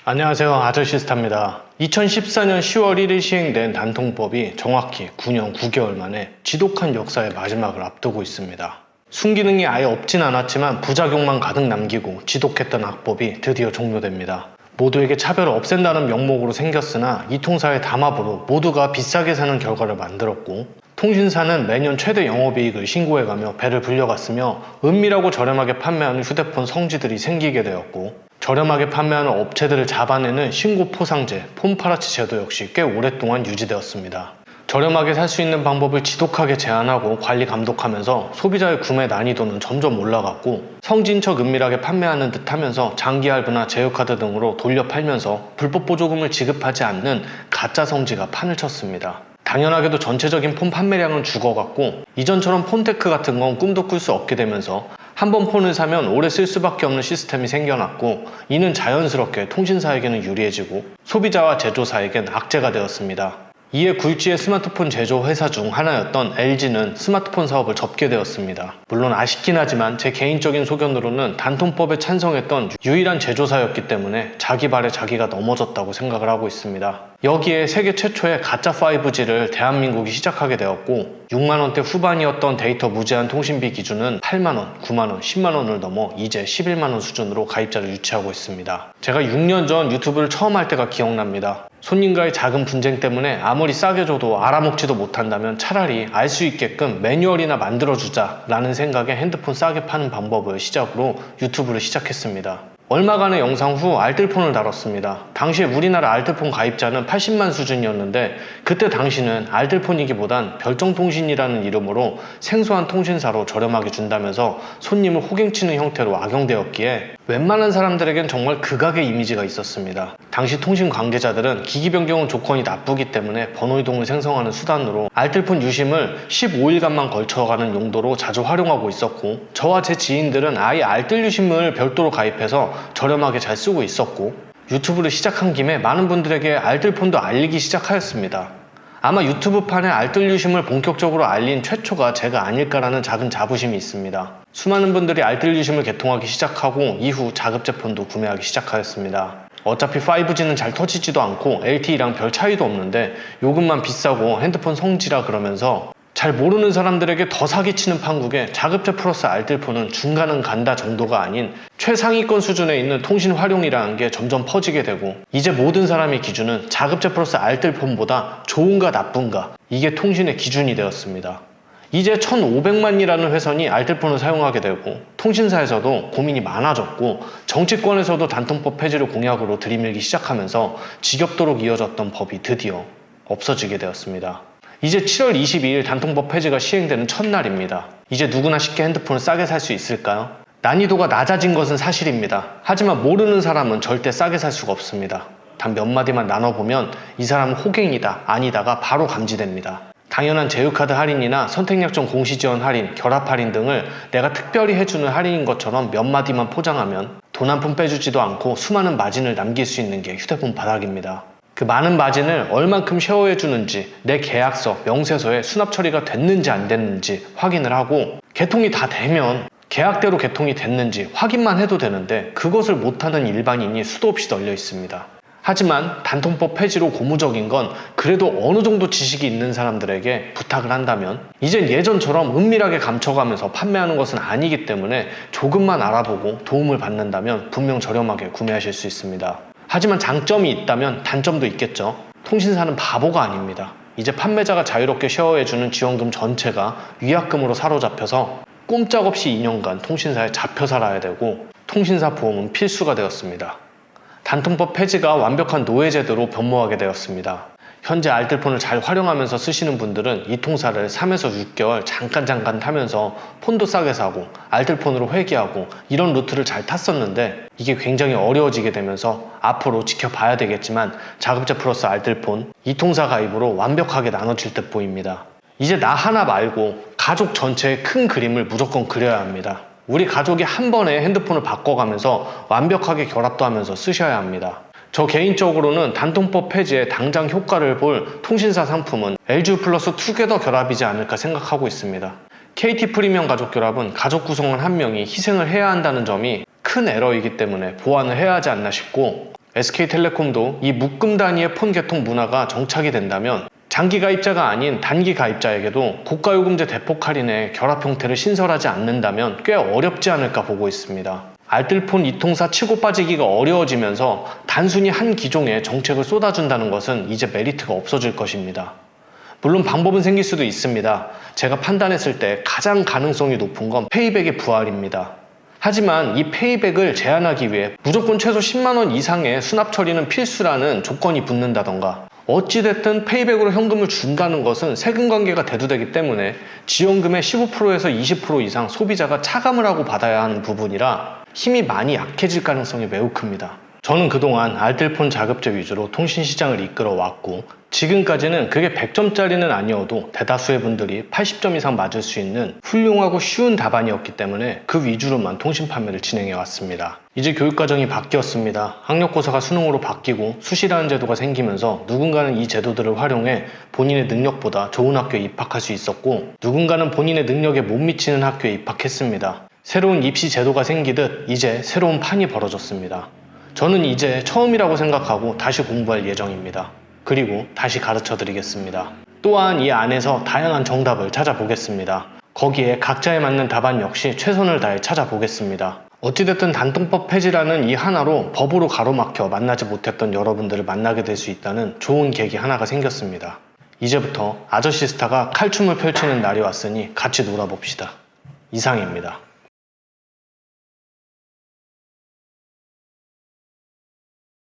안녕하세요, 아저씨스타입니다. 2014년 10월 1일 시행된 단통법이 정확히 9년 9개월 만에 지독한 역사의 마지막을 앞두고 있습니다. 순기능이 아예 없진 않았지만 부작용만 가득 남기고 지독했던 악법이 드디어 종료됩니다. 모두에게 차별을 없앤다는 명목으로 생겼으나 이 통사의 담합으로 모두가 비싸게 사는 결과를 만들었고, 통신사는 매년 최대 영업이익을 신고해가며 배를 불려갔으며 은밀하고 저렴하게 판매하는 휴대폰 성지들이 생기게 되었고, 저렴하게 판매하는 업체들을 잡아내는 신고 포상제, 폰파라치 제도 역시 꽤 오랫동안 유지되었습니다. 저렴하게 살 수 있는 방법을 지독하게 제한하고 관리 감독하면서 소비자의 구매 난이도는 점점 올라갔고, 성지인 척 은밀하게 판매하는 듯 하면서 장기 할부나 제휴카드 등으로 돌려 팔면서 불법 보조금을 지급하지 않는 가짜 성지가 판을 쳤습니다. 당연하게도 전체적인 폰 판매량은 죽어갔고, 이전처럼 폰테크 같은 건 꿈도 꿀 수 없게 되면서 한 번 폰을 사면 오래 쓸 수밖에 없는 시스템이 생겨났고, 이는 자연스럽게 통신사에게는 유리해지고 소비자와 제조사에겐 악재가 되었습니다. 이에 굴지의 스마트폰 제조 회사 중 하나였던 LG는 스마트폰 사업을 접게 되었습니다. 물론 아쉽긴 하지만 제 개인적인 소견으로는 단통법에 찬성했던 유일한 제조사였기 때문에 자기 발에 자기가 넘어졌다고 생각을 하고 있습니다. 여기에 세계 최초의 가짜 5G를 대한민국이 시작하게 되었고, 6만원대 후반이었던 데이터 무제한 통신비 기준은 8만원, 9만원, 10만원을 넘어 이제 11만원 수준으로 가입자를 유치하고 있습니다. 제가 6년 전 유튜브를 처음 할 때가 기억납니다. 손님과의 작은 분쟁 때문에 아무리 싸게 줘도 알아먹지도 못한다면 차라리 알 수 있게끔 매뉴얼이나 만들어주자 라는 생각에 핸드폰 싸게 파는 방법을 시작으로 유튜브를 시작했습니다. 얼마간의 영상 후 알뜰폰을 다뤘습니다. 당시에 우리나라 알뜰폰 가입자는 80만 수준이었는데, 그때 당시는 알뜰폰이기보단 별정통신이라는 이름으로 생소한 통신사로 저렴하게 준다면서 손님을 호갱치는 형태로 악용되었기에 웬만한 사람들에겐 정말 극악의 이미지가 있었습니다. 당시 통신 관계자들은 기기 변경 조건이 나쁘기 때문에 번호 이동을 생성하는 수단으로 알뜰폰 유심을 15일간만 걸쳐가는 용도로 자주 활용하고 있었고, 저와 제 지인들은 아예 알뜰 유심을 별도로 가입해서 저렴하게 잘 쓰고 있었고, 유튜브를 시작한 김에 많은 분들에게 알뜰폰도 알리기 시작하였습니다. 아마 유튜브판에 알뜰 유심을 본격적으로 알린 최초가 제가 아닐까라는 작은 자부심이 있습니다. 수많은 분들이 알뜰 유심을 개통하기 시작하고 이후 자급제 폰도 구매하기 시작하였습니다. 어차피 5G는 잘 터지지도 않고 LTE랑 별 차이도 없는데 요금만 비싸고 핸드폰 성지라 그러면서 잘 모르는 사람들에게 더 사기치는 판국에 자급제 플러스 알뜰폰은 중간은 간다 정도가 아닌 최상위권 수준에 있는 통신 활용이라는 게 점점 퍼지게 되고, 이제 모든 사람의 기준은 자급제 플러스 알뜰폰보다 좋은가 나쁜가, 이게 통신의 기준이 되었습니다. 이제 1,500만이라는 회선이 알뜰폰을 사용하게 되고, 통신사에서도 고민이 많아졌고, 정치권에서도 단통법 폐지를 공약으로 들이밀기 시작하면서 지겹도록 이어졌던 법이 드디어 없어지게 되었습니다. 이제 7월 22일 단통법 폐지가 시행되는 첫날입니다. 이제 누구나 쉽게 핸드폰을 싸게 살 수 있을까요? 난이도가 낮아진 것은 사실입니다. 하지만 모르는 사람은 절대 싸게 살 수가 없습니다. 단 몇 마디만 나눠보면 이 사람은 호갱이다, 아니다가 바로 감지됩니다. 당연한 제휴카드 할인이나 선택약정 공시지원 할인, 결합 할인 등을 내가 특별히 해주는 할인인 것처럼 몇 마디만 포장하면 돈 한 푼 빼주지도 않고 수많은 마진을 남길 수 있는 게 휴대폰 바닥입니다. 그 많은 마진을 얼만큼 쉐어해주는지, 내 계약서, 명세서에 수납 처리가 됐는지 안 됐는지 확인을 하고, 개통이 다 되면 계약대로 개통이 됐는지 확인만 해도 되는데 그것을 못하는 일반인이 수도 없이 널려 있습니다. 하지만 단통법 폐지로 고무적인 건 그래도 어느 정도 지식이 있는 사람들에게 부탁을 한다면, 이젠 예전처럼 은밀하게 감춰가면서 판매하는 것은 아니기 때문에 조금만 알아보고 도움을 받는다면 분명 저렴하게 구매하실 수 있습니다. 하지만 장점이 있다면 단점도 있겠죠. 통신사는 바보가 아닙니다. 이제 판매자가 자유롭게 쉐어해주는 지원금 전체가 위약금으로 사로잡혀서 꼼짝없이 2년간 통신사에 잡혀 살아야 되고, 통신사 보험은 필수가 되었습니다. 단통법 폐지가 완벽한 노예제도로 변모하게 되었습니다. 현재 알뜰폰을 잘 활용하면서 쓰시는 분들은 이 통사를 3에서 6개월 잠깐 타면서 폰도 싸게 사고 알뜰폰으로 회귀하고 이런 루트를 잘 탔었는데, 이게 굉장히 어려워지게 되면서 앞으로 지켜봐야 되겠지만 자급제 플러스 알뜰폰 이 통사 가입으로 완벽하게 나눠질 듯 보입니다. 이제 나 하나 말고 가족 전체의 큰 그림을 무조건 그려야 합니다. 우리 가족이 한 번에 핸드폰을 바꿔가면서 완벽하게 결합도 하면서 쓰셔야 합니다. 저 개인적으로는 단통법 폐지에 당장 효과를 볼 통신사 상품은 LG 플러스 투게더 결합이지 않을까 생각하고 있습니다. KT 프리미엄 가족 결합은 가족 구성원 한 명이 희생을 해야 한다는 점이 큰 에러이기 때문에 보완을 해야 하지 않나 싶고, SK텔레콤도 이 묶음 단위의 폰 개통 문화가 정착이 된다면 장기 가입자가 아닌 단기 가입자에게도 고가요금제 대폭 할인에 결합 형태를 신설하지 않는다면 꽤 어렵지 않을까 보고 있습니다. 알뜰폰 이통사 치고 빠지기가 어려워지면서 단순히 한 기종에 정책을 쏟아준다는 것은 이제 메리트가 없어질 것입니다. 물론 방법은 생길 수도 있습니다. 제가 판단했을 때 가장 가능성이 높은 건 페이백의 부활입니다. 하지만 이 페이백을 제한하기 위해 무조건 최소 10만원 이상의 수납 처리는 필수라는 조건이 붙는다던가, 어찌됐든 페이백으로 현금을 준다는 것은 세금 관계가 대두되기 때문에 지원금의 15%에서 20% 이상 소비자가 차감을 하고 받아야 하는 부분이라 힘이 많이 약해질 가능성이 매우 큽니다. 저는 그동안 알뜰폰 자급제 위주로 통신시장을 이끌어 왔고, 지금까지는 그게 100점짜리는 아니어도 대다수의 분들이 80점 이상 맞을 수 있는 훌륭하고 쉬운 답안이었기 때문에 그 위주로만 통신 판매를 진행해 왔습니다. 이제 교육과정이 바뀌었습니다. 학력고사가 수능으로 바뀌고 수시라는 제도가 생기면서 누군가는 이 제도들을 활용해 본인의 능력보다 좋은 학교에 입학할 수 있었고, 누군가는 본인의 능력에 못 미치는 학교에 입학했습니다. 새로운 입시 제도가 생기듯 이제 새로운 판이 벌어졌습니다. 저는 이제 처음이라고 생각하고 다시 공부할 예정입니다. 그리고 다시 가르쳐 드리겠습니다. 또한 이 안에서 다양한 정답을 찾아보겠습니다. 거기에 각자에 맞는 답안 역시 최선을 다해 찾아보겠습니다. 어찌됐든 단통법 폐지라는 이 하나로 법으로 가로막혀 만나지 못했던 여러분들을 만나게 될 수 있다는 좋은 계기 하나가 생겼습니다. 이제부터 아저씨 스타가 칼춤을 펼치는 날이 왔으니 같이 놀아봅시다. 이상입니다.